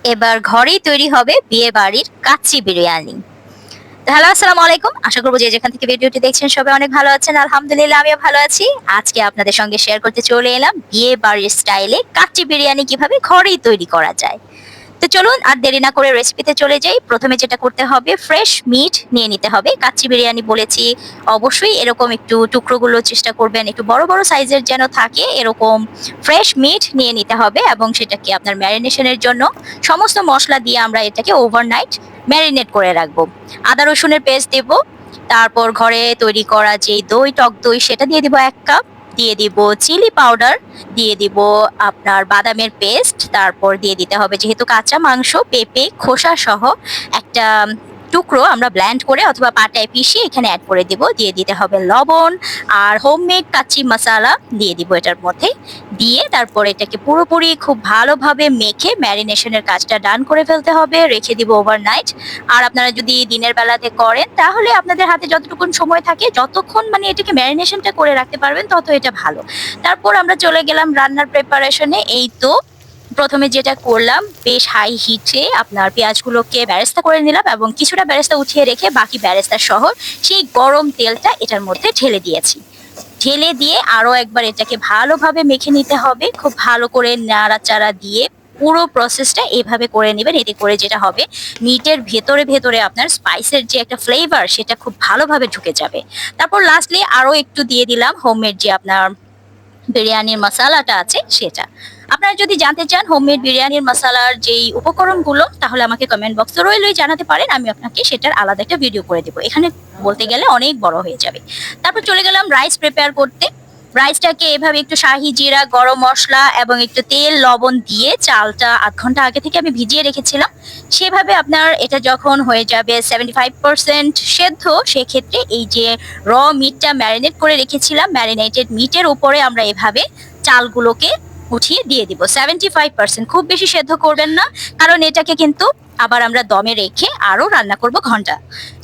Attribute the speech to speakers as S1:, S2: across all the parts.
S1: এবার ঘরেই তৈরি হবে বিয়ে বাড়ির কাচ্চি বিরিয়ানি। তো হ্যালো, আসসালামু আলাইকুম। আশা করব যে যেখান থেকে ভিডিওটি দেখছেন সবাই অনেক ভালো আছেন। আলহামদুলিল্লাহ আমিও ভালো আছি। আজকে আপনাদের সঙ্গে শেয়ার করতে চলে এলাম বিয়ে বাড়ির স্টাইলে কাচ্চি বিরিয়ানি কিভাবে ঘরেই তৈরি করা যায়। তো চলুন আর দেরি না করে রেসিপিতে চলে যাই। প্রথমে যেটা করতে হবে, ফ্রেশ মিট নিয়ে নিতে হবে। কাচ্চি বিরিয়ানি বলেছি, অবশ্যই এরকম একটু টুকরোগুলো চেষ্টা করবেন একটু বড় বড় সাইজের যেন থাকে, এরকম ফ্রেশ মিট নিয়ে নিতে হবে এবং সেটাকে আপনার ম্যারিনেশনের জন্য সমস্ত মশলা দিয়ে আমরা এটাকে ওভারনাইট ম্যারিনেট করে রাখবো। আদা রসুনের পেস্ট দেব, তারপর ঘরে তৈরি করা যে দই, টক দই সেটা দিয়ে দিব 1 কাপ, দিয়ে দিব চিলি পাউডার, দিয়ে দিব আপনার বাদামের পেস্ট, তারপর দিয়ে দিতে হবে যেহেতু কাঁচা মাংস, পেঁপে খোসা সহ একটা টুকরো আমরা ব্লেন্ড করে অথবা পাটায় পিষিয়ে এখানে অ্যাড করে দিব। দিয়ে দিতে হবে লবণ আর হোমমেড কাচ্চি মশলা দিয়ে দিব এটার মধ্যে। দিয়ে তারপর এটাকে পুরোপুরি খুব ভালোভাবে মেখে ম্যারিনেশনের কাজটা ডান করে ফেলতে হবে, রেখে দিব ওভারনাইট। আর আপনারা যদি দিনের বেলাতে করেন তাহলে আপনাদের হাতে যতটুকুন সময় থাকে, যতক্ষণ মানে এটাকে ম্যারিনেশনটা করে রাখতে পারবেন তত এটা ভালো। তারপর আমরা চলে গেলাম রান্নার প্রিপারেশনে। এই তো প্রথমে যেটা করলাম, বেশ হাই হিটে আপনার পেঁয়াজগুলোকে বেরেস্তা করে নিলাম এবং কিছুটা বেরেস্তা উঠিয়ে রেখে বাকি বেরেস্তা সহ সেই গরম তেলটা এটার মধ্যে ঢেলে দিয়েছি। ঢেলে দিয়ে আরো একবার এটাকে ভালোভাবে মেখে নিতে হবে, খুব ভালো করে নাড়াচাড়া দিয়ে পুরো প্রসেসটা এইভাবে করে নেবেন। এতে করে যেটা হবে, মিটের ভেতরে ভেতরে আপনার স্পাইসের যে একটা ফ্লেভার সেটা খুব ভালোভাবে ঢুকে যাবে। তারপর লাস্টলি আরো একটু দিয়ে দিলাম হোমমেড যে আপনার বিরিয়ানির মশলাটা আছে সেটা। আপনারা যদি জানতে চান হোমমেড বিরিয়ানির মশলার যেই উপকরণগুলো, তাহলে আমাকে কমেন্ট বক্সে রইলেই জানাতে পারেন, আমি আপনাকে সেটার আলাদা একটা ভিডিও করে দেবো। এখানে বলতে গেলে অনেক বড় হয়ে যাবে। তারপর চলে গেলাম রাইস প্রিপেয়ার করতে। রাইসটাকে এভাবে একটু শাহি জিরা, গরম মশলা এবং একটু তেল লবণ দিয়ে চালটা ৮ ঘন্টা আগে থেকে আমি ভিজিয়ে রেখেছিলাম। সেভাবে আপনার এটা যখন হয়ে যাবে 75% সেদ্ধ, সেক্ষেত্রে এই যে র মিটটা ম্যারিনেট করে রেখেছিলাম, ম্যারিনেটেড মিটের উপরে আমরা এভাবে চালগুলোকে উঠিয়ে দিয়ে দিব। 75%, খুব বেশি সেদ্ধ করবেন না, কারণ এটাকে কিন্তু আবার আমরা দমে রেখে আরো রান্না করব ঘন্টা।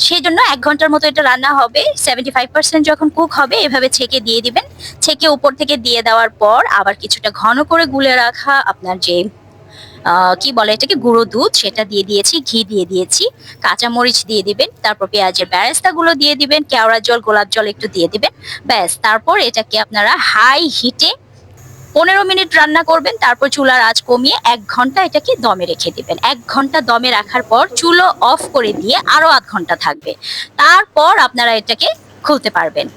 S1: সেই জন্য 1 ঘন্টার মতো এটা রান্না হবে। 75% যখন কুক হবে এভাবে ছেঁকে দিয়ে দিবেন। ছেঁকে উপর থেকে দিয়ে দেওয়ার পর আবার কিছুটা ঘন করে গুলে রাখা আপনার যে কি বলে এটাকে, গুঁড়ো দুধ, সেটা দিয়ে দিয়েছি, ঘি দিয়ে দিয়েছি, কাঁচা মরিচ দিয়ে দিবেন, তারপর পেঁয়াজের বেরেস্তা গুলো দিয়ে দিবেন, কেওড়া জল, গোলাপ জল একটু দিয়ে দিবেন। ব্যাস, তারপর এটাকে আপনারা হাই হিটে 15 মিনিট রান্না করবেন। তারপর চুলার আঁচ কমিয়ে 1 ঘন্টা এটাকে দমে রেখে দিবেন। 1 ঘন্টা দমে রাখার পর চুলো অফ করে দিয়ে আরো 8 ঘন্টা থাকবে। তারপর আপনারা এটাকে খুলতে পারবেন।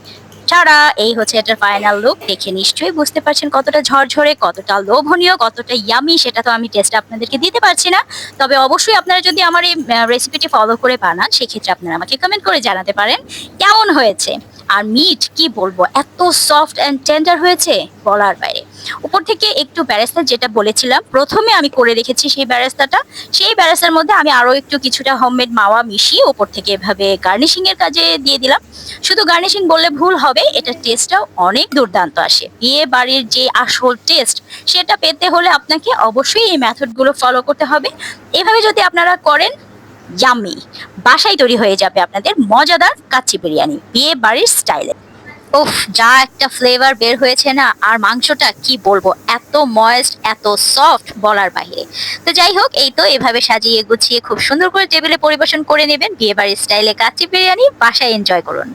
S1: ছাড়া এই হচ্ছে এটার ফাইনাল লুক। দেখে নিশ্চয়ই বুঝতে পারছেন কতটা ঝরঝরে, কতটা লোভনীয়, কতটা ইয়ামি। সেটা তো আমি টেস্ট আপনাদেরকে দিতে পারছি না, তবে অবশ্যই আপনারা যদি আমার এই রেসিপিটি ফলো করে বানান সেক্ষেত্রে আপনারা আমাকে কমেন্ট করে জানাতে পারেন কেমন হয়েছে। আর মিট কি বলবো, এত সফট অ্যান্ড টেন্ডার হয়েছে বলার বাইরে। উপর থেকে একটু বেরেস্তা, যেটা বলেছিলাম প্রথমে আমি করে রেখেছি সেই বেরেস্তাটা, সেই বেরেস্তার মধ্যে আমি আরো একটু কিছুটা হোমমেড মাওয়া মিশিয়ে উপর থেকে এভাবে গার্নিশিং এর কাজে দিয়ে দিলাম। শুধু গার্নিশিং বললে ভুল হবে, এটার টেস্টটাও অনেক দুর্দান্ত আসে। বিয়ে বাড়ির যে আসল টেস্ট সেটা পেতে হলে আপনাকে অবশ্যই এই মেথডগুলো ফলো করতে হবে। এভাবে যদি আপনারা করেন, ইয়াম্মি, বাসায় তৈরি হয়ে যাবে আপনাদের মজাদার কাচ্চি বিরিয়ানি বিয়ে বাড়ির স্টাইলে। উফ, যা একটা ফ্লেভার বের হয়েছে না, আর মাংসটা কি বলবো, এত ময়েস্ট, এত সফট বলার বাইরে। তো যাই হোক, এই তো এভাবে সাজিয়ে গুছিয়ে খুব সুন্দর করে টেবিলে পরিবেশন করে নেবেন বিয়ে বাড়ির স্টাইলে কাচ্চি বিরিয়ানি, বাসায় এনজয় করুন।